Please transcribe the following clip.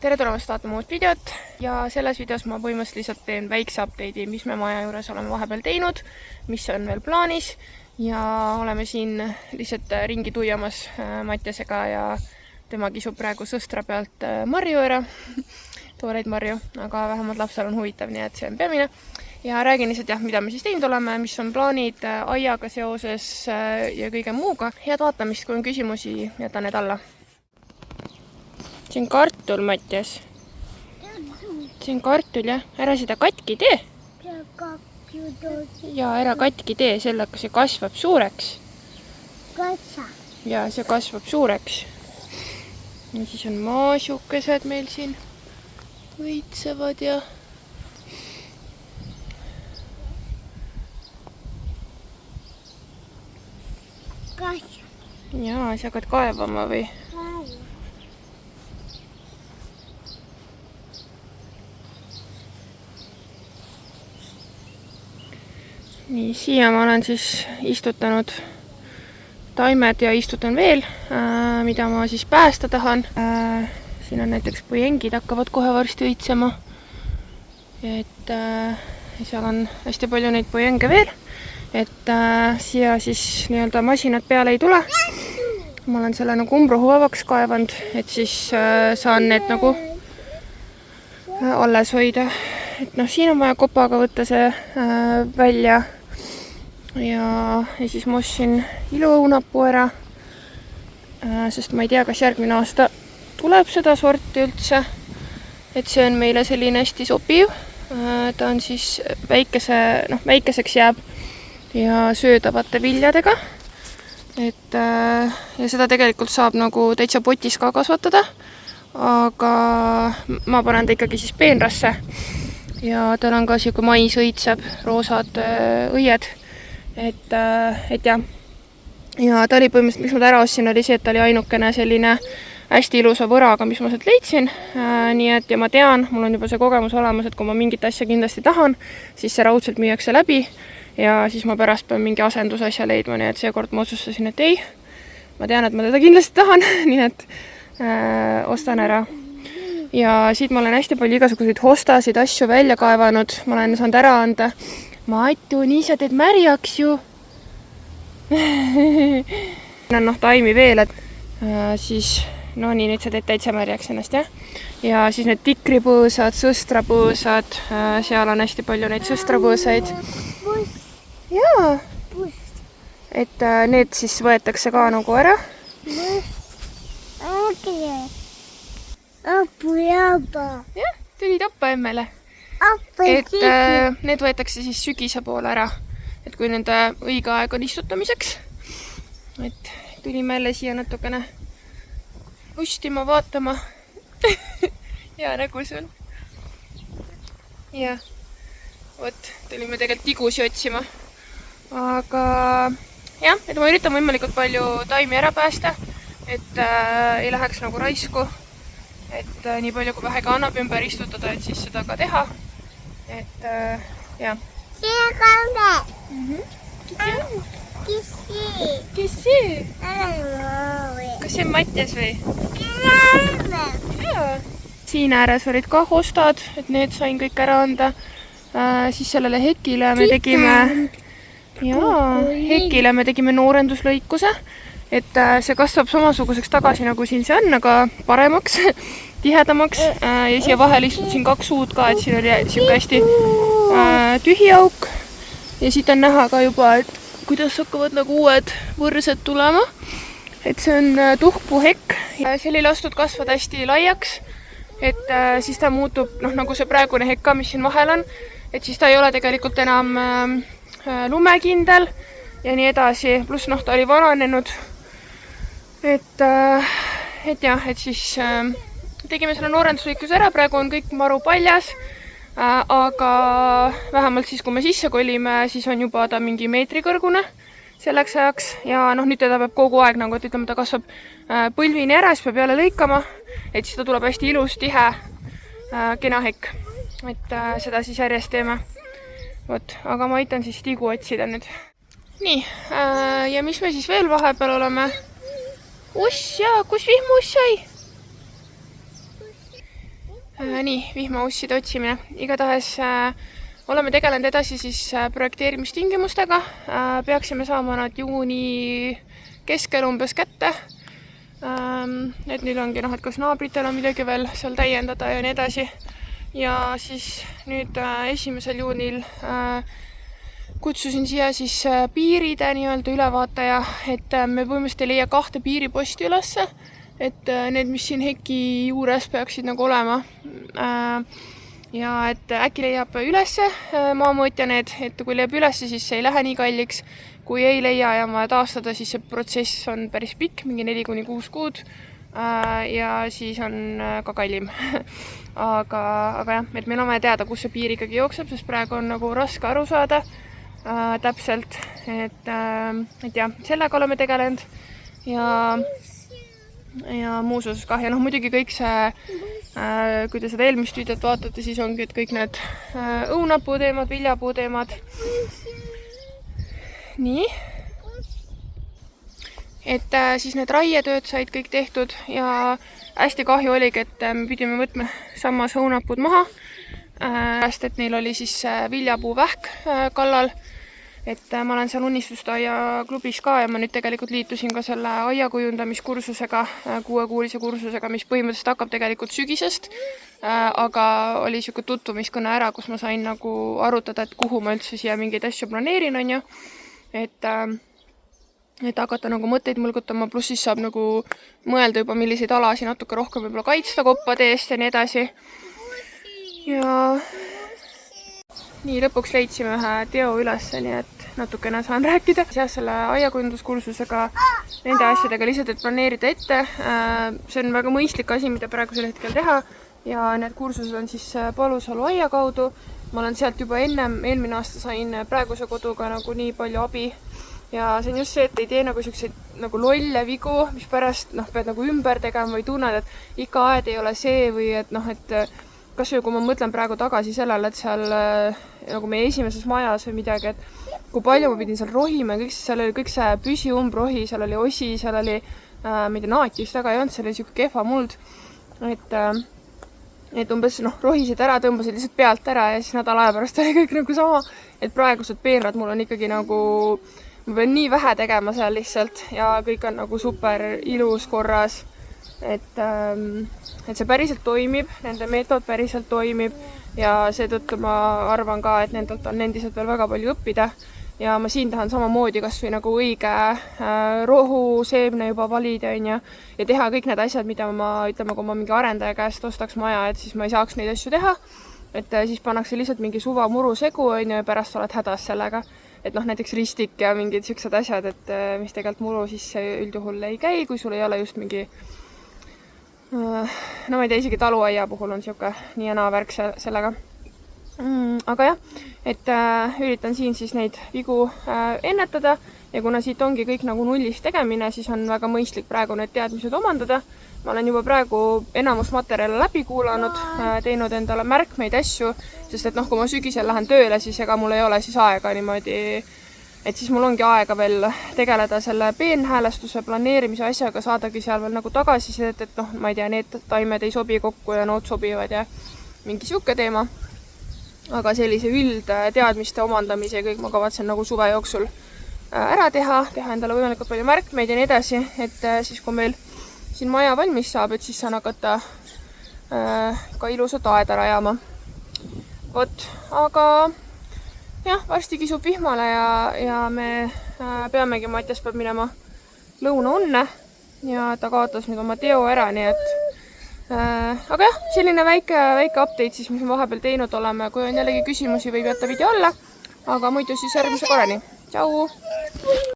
tere tulemast vaatama uut videot ja selles videos ma põhimõtteliselt lihtsalt teen väikse update'i, mis me maja juures oleme vahepeal teinud, mis on veel plaanis ja oleme siin lihtsalt ringi tuiamas Mattiasega ja tema kisub praegu sõstra pealt marju ära, tooreid marju, aga vähemalt lapsel on huvitav, nii et see on peamine. Ja räägin lihtsalt jah, mida me siis teinud oleme, mis on plaanid aiaga seoses ja kõige muuga. Head vaatamist, kui on küsimusi, jätan need alla. See on kartul, Mattias. See on kartul, jah. Ära seda katki tee. Ja ära katki tee, sellega see kasvab suureks. Ja see kasvab suureks. Ja siis on maasukesed meil siin võitsevad ja... Jaa, sa hakkad kaevama või? Nii, siia ma olen siis istutanud taimed ja istutan veel, mida ma siis päästa tahan. Siin on näiteks pojengid hakkavad kohe varsti õitsema. Et seal on hästi palju neid pojenge veel. Et siia siis nii-öelda masinad peale ei tule. Ma olen selle nagu umbrohu vabaks kaevanud, et siis saan need nagu alles hoida. Et noh, siin on vaja kopaga võtta see välja ja siis ma ostsin iluõunapuu ära, sest ma ei tea, kas järgmine aasta tuleb seda sorti üldse, et see on meile selline hästi sobiv. Ta on siis väikeseks jääb ja söödavate viljadega, et ja seda tegelikult saab nagu täitsa potis ka kasvatada, aga ma panen ta ikkagi siis peenrasse. Ja tal on ka siuke mais õitseb, roosad õied, et jah. Ja ta oli põhimõtteliselt, miks ma ta ära ostsin, oli see, et ta oli ainukene selline hästi ilusa võraga, mis ma sealt leidsin. Nii et ja ma tean, mul on juba see kogemus olemas, et kui ma mingit asja kindlasti tahan, siis see raudselt müüakse läbi ja siis ma pärast pean mingi asendusasja leidma, nii et seekord ma otsustasin, et ei, ma tean, et ma teda kindlasti tahan, nii et ostan ära. Ja siit ma olen hästi palju igasuguseid hostasid asju välja kaevanud. Ma olen saanud ära anda. Matu, nii sa teed märjaks ju. On taimi veel, et siis, no nii, nüüd sa teed täitsa märjaks ennast, jah? Ja siis need tikripõõsad, sõstrapõõsad, seal on hästi palju neid sõstrapõõsaid. Jaa. Et need siis võetakse ka nagu ära. Jah, tuli tappa emmele. Et need võetakse siis sügise poole ära, et kui nende õige aeg on istutamiseks. Et tulime jälle siia natukene ustima, vaatama. Hea nägu sul. Ja, vot, tulime tegelikult tigusi otsima. Aga jah, et ma üritan võimalikult palju taimi ära päästa, et ei läheks nagu raisku. Et nii palju kui vähega annab ümber istutada, et siis seda ka teha. Et jah. See kalme. Kes see? Kas see on Mattias või? Jaa. Siin ääres olid ka hostad, et need sain kõik ära anda. Siis sellele hekile me tegime noorenduslõikuse. Et see kasvab samasuguseks tagasi, nagu siin see on, aga paremaks, tihedamaks. Ja siia vahel istutasin 2 uut ka, et siin oli siuke hästi tühi auk. Ja siit on näha ka juba, et kuidas hakkavad nagu uued võrsed tulema. Et see on tuhkpuuhekk. Ja see oli lastud kasvada hästi laiaks. Et siis ta muutub, nagu see praegune hekka, mis siin vahel on. Et siis ta ei ole tegelikult enam lumekindel ja nii edasi. Plus ta oli vananenud. Et jah, et siis tegime selle noorenduslõikuse ära, praegu on kõik maru paljas, aga vähemalt siis, kui me sisse kolime, siis on juba ta mingi meetri kõrgune selleks ajaks ja nüüd teda peab kogu aeg, nagu et ütleme, ta kasvab põlvini ära, siis peab jälle lõikama, et siis ta tuleb hästi ilus, tihe, kena hekk, et seda siis järjest teeme. Vot, aga ma aitan siis tigu otsida nüüd. Nii, ja mis me siis veel vahepeal oleme? Uss, jaa, kus vihmus sai? Nii, vihmausside otsimine. Igatahes oleme tegelenud edasi siis projekteerimistingimustega. Peaksime saama nad juuni keskel umbes kätte. Et nüüd ongi et kas naabritel on midagi veel seal täiendada ja nii edasi. Ja siis nüüd 1. juunil kutsusin siia siis piiride nii-öelda ülevaataja, et me põhimõtteliselt ei leia 2 piiriposti ülesse. Et need, mis siin heki juures peaksid olema. Ja et äkki leiab ülesse maamõõtja need, et kui leiab ülesse, siis see ei lähe nii kalliks. Kui ei leia ja vaja taastada, siis see protsess on päris pikk, mingi 4-6 kuud. Ja siis on ka kallim. aga jah, et meil on vaja teada, kus see piir ikkagi jookseb, sest praegu on raske aru saada täpselt. Et jah, sellega oleme tegelenud. Ja muus osas kah. Ja muidugi kõik see, kui te seda eelmist videot vaatate, siis ongi, et kõik need õunapuu teemad, viljapuu teemad. Nii. Et siis need raietööd said kõik tehtud ja hästi kahju oligi, et me pidime võtma samas õunapuud maha. Et neil oli siis viljapuu vähk kallal. Et ma olen seal Unistuste-aia klubis ka ja ma nüüd tegelikult liitusin ka selle aiakujundamiskursusega, 6-kuulise kursusega, mis põhimõtteliselt hakkab tegelikult sügisest. Aga oli siuke tutvumiskõne ära, kus ma sain arutada, et kuhu ma üldse siia mingeid asju planeerin, on ju. Et hakata mõtteid mõlgutama, pluss siis saab mõelda juba, milliseid alasi natuke rohkem võib-olla kaitsta koppade eest ja nii edasi. Ja nii lõpuks leidsime ühe teo üles, nii et natukene saan rääkida. Selle aiakujunduskursusega nende asjadega lihtsalt, et planeerida ette. See on väga mõistlik asi, mida praegusel hetkel teha. Ja need kursused on siis Palusalu aia kaudu. Ma olen sealt juba eelmine aasta sain praeguse koduga nii palju abi. Ja see on just see, et ei tee selliseid lolle vigu, mis pärast pead ümber tegema või tunned, et ikka aed ei ole see või et kas või kui ma mõtlen praegu tagasi sellele, et seal meie esimeses majas või midagi, et kui palju ma pidin seal rohima, seal oli kõik see püsiumbrohi, seal oli osi, seal oli naati just väga ei olnud, seal oli siuke kehva muld. Et umbes rohisid ära, tõmbasid lihtsalt pealt ära ja siis nädala aja pärast oli kõik sama. Et praegused peenrad mul on ikkagi ma pean nii vähe tegema seal lihtsalt ja kõik on super ilus korras. Et see päriselt toimib, nende meetod päriselt toimib ja seetõttu ma arvan ka, et nendelt on endiselt veel väga palju õppida. Ja ma siin tahan samamoodi kas või õige rohu seemne juba valida ja teha kõik need asjad, mida kui ma mingi arendaja käest ostaks maja, et siis ma ei saaks neid asju teha. Et siis pannakse lihtsalt mingi suva muru segu ja pärast oled hädas sellega. Et näiteks ristik ja mingid siuksed asjad, et mis tegelikult muru sisse üldjuhul ei käi, kui sul ei ole just mingi ma ei tea, isegi taluaia puhul on siuke nii ja naa värk sellega. Aga jah, et üritan siin siis neid vigu ennetada ja kuna siit ongi kõik nullist tegemine, siis on väga mõistlik praegu need teadmised omandada. Ma olen juba praegu enamus materjale läbi kuulanud, teinud endale märkmeid asju, sest et kui ma sügisel lähen tööle, siis ega mul ei ole siis aega niimoodi, et siis mul ongi aega veel tegeleda selle peenhäälestuse planeerimise asjaga, saadagi seal veel tagasisidet, et ma ei tea, need taimed ei sobi kokku ja nood sobivad ja mingi siuke teema. Aga sellise üldteadmiste omandamise kõik ma kavatsen suve jooksul ära teha endale võimalikult palju märkmeid ja nii edasi, et siis kui meil siin maja valmis saab, et siis saan hakata ka ilusat aeda rajama. Vot, aga jah, varsti kisub vihmale ja me peamegi, Matjas peab minema lõunaunne ja ta kaotas nüüd oma teo ära, nii et aga jah, selline väike update siis, mis me vahepeal teinud oleme. Kui on jällegi küsimusi, võib jätta video alla, aga muidu siis järgmise korrani. Tšau!